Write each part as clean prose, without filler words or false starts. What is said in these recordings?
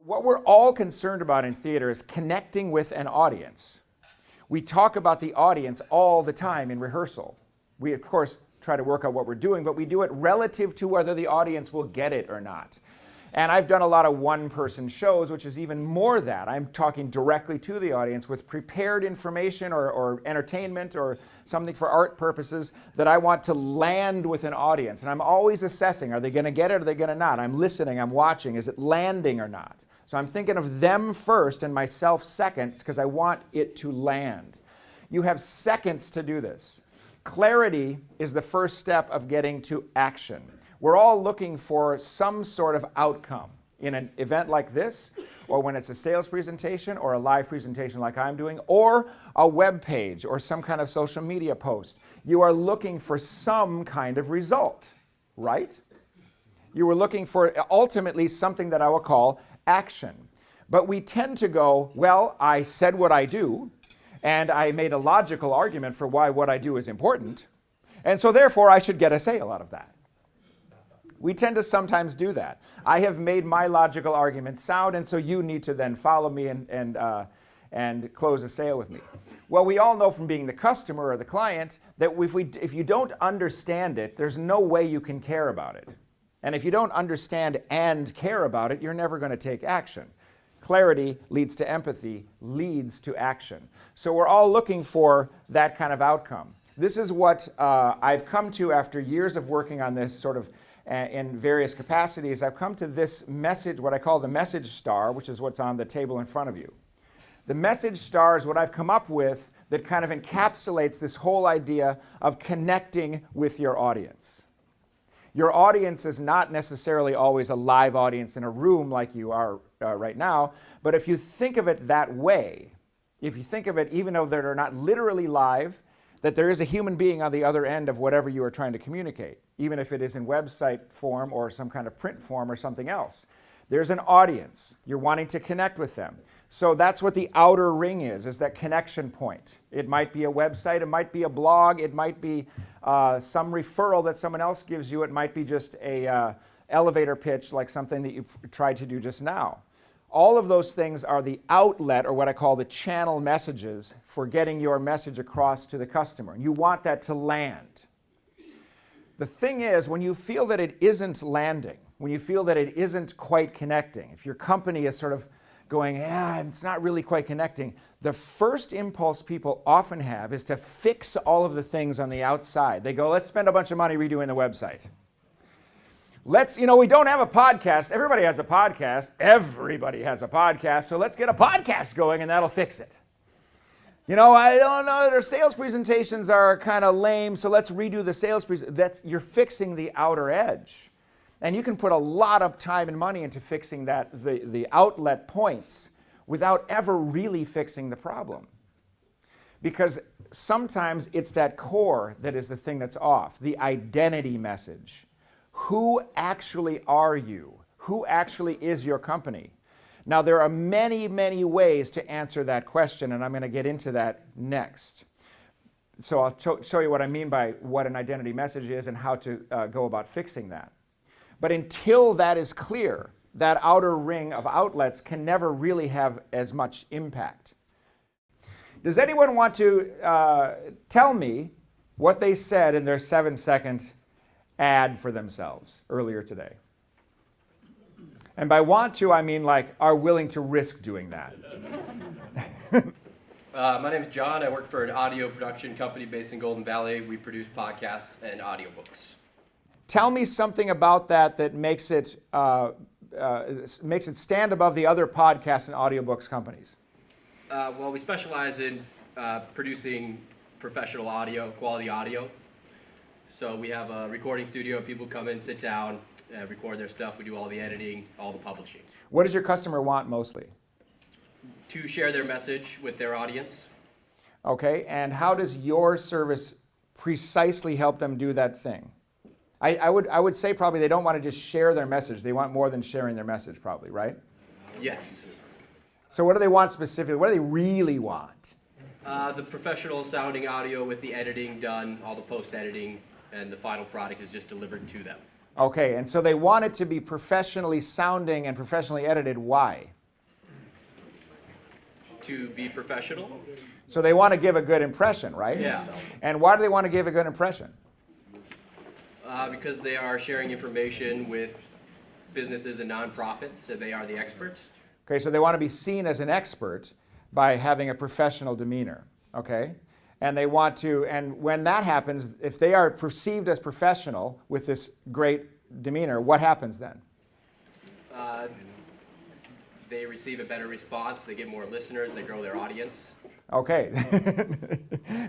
What we're all concerned about in theater is connecting with an audience. We talk about the audience all the time in rehearsal. We, of course, try to work out what we're doing, but we do it relative to whether the audience will get it or not. And I've done a lot of one-person shows, which is even more that. I'm talking directly to the audience with prepared information or entertainment or something for art purposes that I want to land with an audience. And I'm always assessing, are they going to get it or are they going to not? I'm listening, I'm watching, is it landing or not? So I'm thinking of them first and myself second because I want it to land. You have seconds to do this. Clarity is the first step of getting to action. We're all looking for some sort of outcome in an event like this, or when it's a sales presentation, or a live presentation like I'm doing, or a web page, or some kind of social media post. You are looking for some kind of result, right? You were looking for ultimately something that I will call action. But we tend to go, well, I said what I do, and I made a logical argument for why what I do is important, and so therefore I should get a sale out of that. We tend to sometimes do that. I have made my logical argument sound, and so you need to then follow me and close a sale with me. Well, we all know from being the customer or the client that if you don't understand it, there's no way you can care about it. And if you don't understand and care about it, you're never going to take action. Clarity leads to empathy, leads to action. So we're all looking for that kind of outcome. This is what I've come to after years of working on this sort of in various capacities. I've come to this message, what I call the message star, which is what's on the table in front of you. The message star is what I've come up with that kind of encapsulates this whole idea of connecting with your audience. Your audience is not necessarily always a live audience in a room like you are right now, but if you think of it that way, if you think of it even though they're not literally live, that there is a human being on the other end of whatever you are trying to communicate, even if it is in website form or some kind of print form or something else. There's an audience. You're wanting to connect with them. So that's what the outer ring is that connection point. It might be a website, it might be a blog, it might be some referral that someone else gives you, it might be just a elevator pitch like something that you tried to do just now. All of those things are the outlet, or what I call the channel messages, for getting your message across to the customer. You want that to land. The thing is, when you feel that it isn't landing, when you feel that it isn't quite connecting, if your company is sort of going, it's not really quite connecting, the first impulse people often have is to fix all of the things on the outside. They go, let's spend a bunch of money redoing the website. We don't have a podcast. Everybody has a podcast. Everybody has a podcast. So let's get a podcast going and that'll fix it. I don't know, their sales presentations are kind of lame, so let's redo the sales presentation. You're fixing the outer edge. And you can put a lot of time and money into fixing the outlet points without ever really fixing the problem. Because sometimes it's that core that is the thing that's off, the identity message. Who actually are you? Who actually is your company? Now, there are many, many ways to answer that question, and I'm going to get into that next. So I'll show you what I mean by what an identity message is and how to go about fixing that. But until that is clear, that outer ring of outlets can never really have as much impact. Does anyone want to tell me what they said in their 7-second ad for themselves earlier today? And by want to, I mean like are willing to risk doing that. My name is John. I work for an audio production company based in Golden Valley. We produce podcasts and audiobooks. Tell me something about that makes it stand above the other podcasts and audiobooks companies. Well, we specialize in producing professional audio, quality audio. So we have a recording studio. People come in, sit down, record their stuff. We do all the editing, all the publishing. What does your customer want mostly? To share their message with their audience. Okay, and how does your service precisely help them do that thing? I would say probably they don't want to just share their message. They want more than sharing their message probably, right? Yes. So what do they want specifically? What do they really want? The professional sounding audio with the editing done, all the post-editing, and the final product is just delivered to them. Okay, and so they want it to be professionally sounding and professionally edited. Why? To be professional. So they want to give a good impression, right? Yeah. And why do they want to give a good impression? Because they are sharing information with businesses and nonprofits, so they are the experts. Okay, so they want to be seen as an expert by having a professional demeanor, okay? And they want to, and when that happens, if they are perceived as professional with this great demeanor, what happens then? They receive a better response, they get more listeners, they grow their audience. Okay.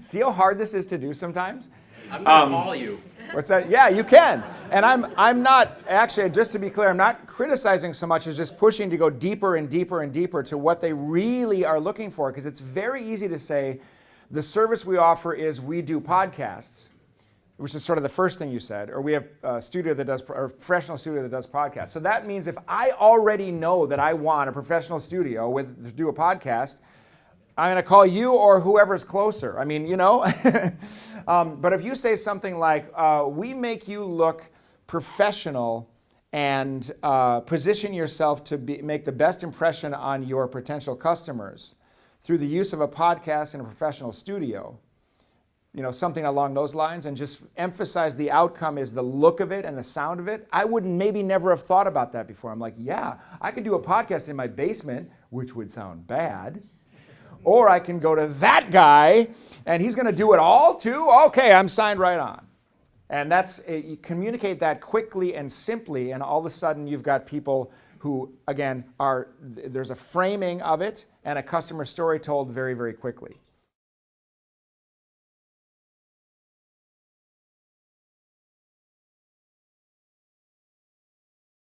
See how hard this is to do sometimes? I'm going to call you. What's that? Yeah, you can. And I'm not, actually, just to be clear, I'm not criticizing so much as just pushing to go deeper and deeper and deeper to what they really are looking for, because it's very easy to say the service we offer is we do podcasts, which is sort of the first thing you said, or we have a studio that does, or a professional studio that does podcasts. So that means if I already know that I want a professional studio to do a podcast, I'm going to call you or whoever's closer. I mean, you know. But if you say something like, we make you look professional and position yourself to make the best impression on your potential customers through the use of a podcast in a professional studio, you know, something along those lines, and just emphasize the outcome is the look of it and the sound of it, I would maybe never have thought about that before. I'm like, yeah, I could do a podcast in my basement, which would sound bad. Or I can go to that guy, and he's going to do it all too? Okay, I'm signed right on. And that's, you communicate that quickly and simply, and all of a sudden you've got people who, again, there's a framing of it and a customer story told very, very quickly.